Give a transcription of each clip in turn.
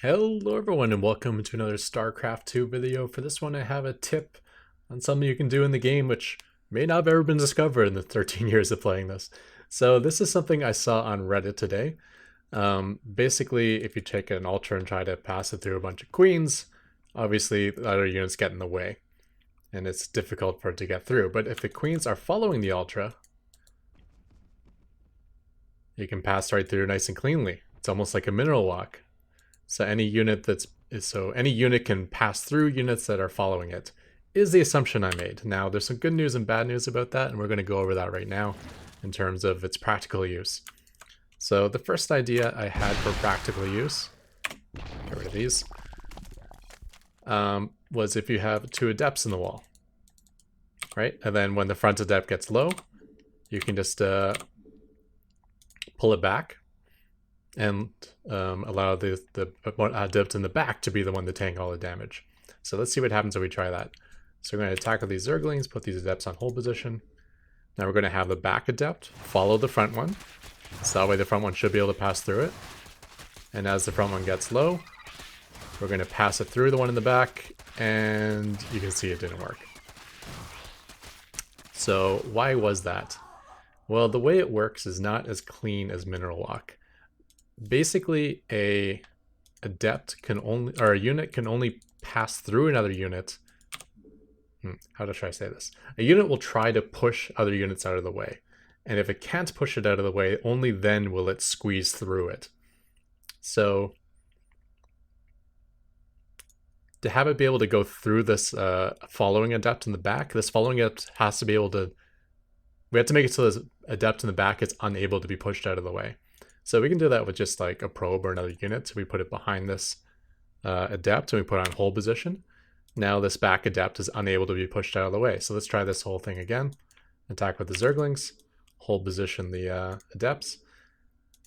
Hello everyone and welcome to another Starcraft 2 video. For this one I have a tip on something you can do in the game which may not have ever been discovered in the 13 years of playing this. So this is something I saw on Reddit today. Basically, if you take an Ultra and try to pass it through a bunch of queens, obviously the other units get in the way and it's difficult for it to get through. But if the queens are following the Ultra, you can pass right through nice and cleanly. It's almost like a mineral walk. So any unit any unit can pass through units that are following it, is the assumption I made. Now there's some good news and bad news about that, and we're going to go over that right now in terms of its practical use. So the first idea I had for practical use, get rid of these, was if you have two adepts in the wall, right? And then when the front adept gets low, you can just pull it back and allow the adept in the back to be the one to tank all the damage. So let's see what happens when we try that. So we're going to attack with these Zerglings, put these adepts on hold position. Now we're going to have the back adept follow the front one. So that way the front one should be able to pass through it. And as the front one gets low, we're going to pass it through the one in the back, and you can see it didn't work. So why was that? Well, the way it works is not as clean as Mineral Walk. Basically, a unit can only pass through another unit. How should I say this? A unit will try to push other units out of the way. And if it can't push it out of the way, only then will it squeeze through it. So to have it be able to go through this following adept in the back, this following adept has to be able to... We have to make it so this adept in the back is unable to be pushed out of the way. So we can do that with just like a probe or another unit. So we put it behind this adept and we put it on hold position. Now this back adept is unable to be pushed out of the way. So let's try this whole thing again. Attack with the Zerglings, hold position the adepts,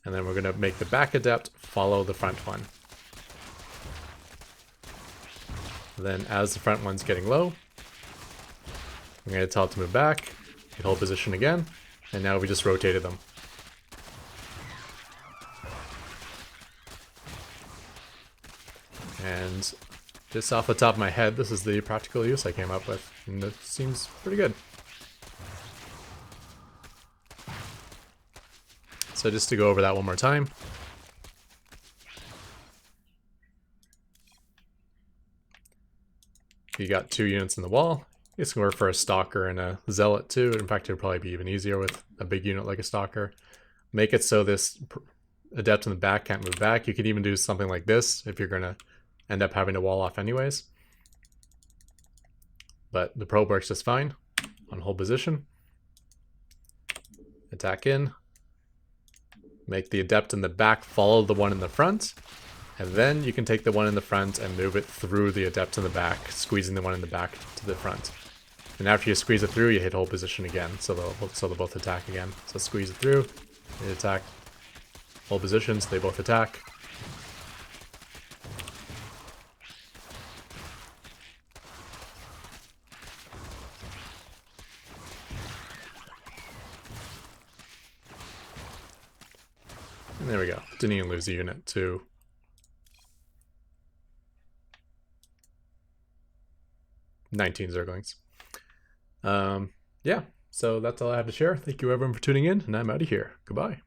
and then we're going to make the back adept follow the front one. Then as the front one's getting low, I'm going to tell it to move back, hold position again, and now we just rotated them. And just off the top of my head, this is the practical use I came up with, and it seems pretty good. So just to go over that one more time. You got two units in the wall. This can work for a Stalker and a Zealot too. In fact, it would probably be even easier with a big unit like a Stalker. Make it so this adept in the back can't move back. You could even do something like this if you're going to end up having to wall off anyways. But the probe works just fine on hold position. Attack in. Make the adept in the back follow the one in the front. And then you can take the one in the front and move it through the adept in the back, squeezing the one in the back to the front. And after you squeeze it through, you hit hold position again, so they'll both attack again. So squeeze it through, they attack. Hold positions, they both attack. And there we go. Didn't even lose a unit to 19 Zerglings. Yeah, so that's all I have to share. Thank you everyone for tuning in, and I'm out of here. Goodbye.